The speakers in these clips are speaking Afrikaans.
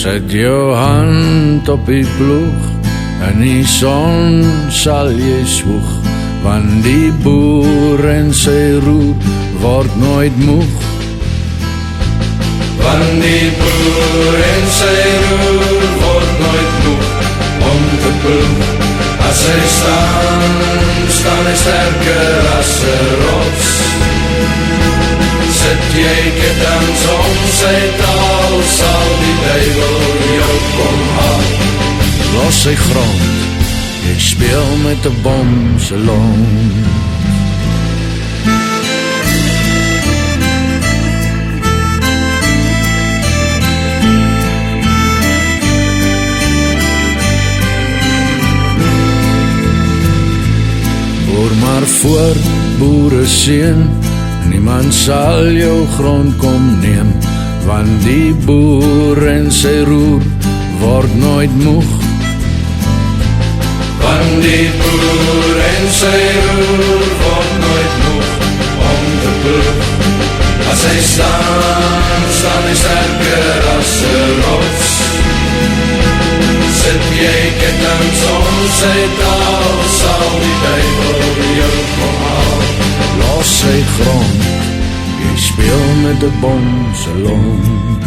Zet jou hand op die ploeg en die son sal jy swoeg, want die boer en sy roer word nooit moeg. Want die boer en sy roer word nooit moeg om te ploeg. As hy staan hy sterker as 'n rots. Sit jy ketens om sy taal, sal die duivel jou kom haal. Los sy grond, jy speel met 'n bom se lont. Boer maar voort, boere seun, niemand sal jou grond kom neem, want die boer en sy roer word nooit moeg. Want die boer en sy roer word nooit moeg om te ploeg. As hy staan hy sterker as 'n rots. Sit jy ketens om sy taal, sal die duivel jou kom haal. Los sy grond, jy speel met 'n bom se lont.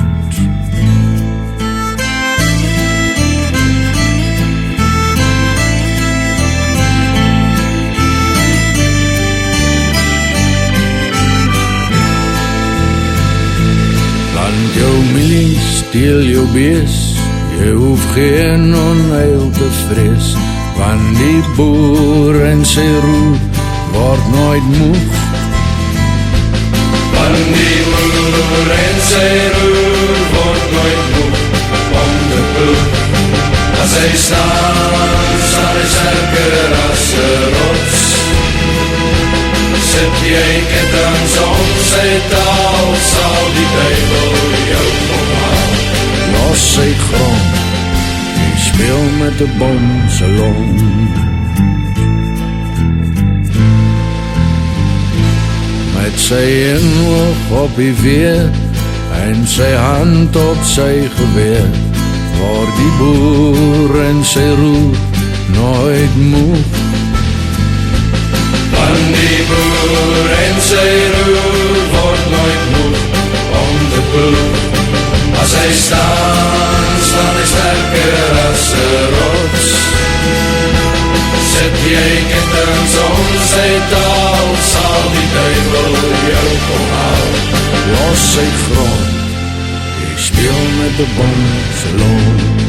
Plant jou milie, steel jou bees, jy hoef geen onheil te vrees, want die boer en sy roer word nooit moeg. Want die boer en sy roer word nooit moeg om te ploeg. As hy staan hy sterker as 'n rots. Sit jy ketens om sy taal, sal die duivel jou kom haal. Los sy grond, jy speel met 'n bom se lont. Met sy oog op die weer en sy hand op sy geweer, word die boer en sy roer nooit moeg. Want die boer en sy roer word nooit moeg om te ploeg. As hy staan hy sterker as 'n rots. Sit jy ketens om sy taal, sal die duivel jou kom haal. Los sy grond, jy speel met 'n bom se lont.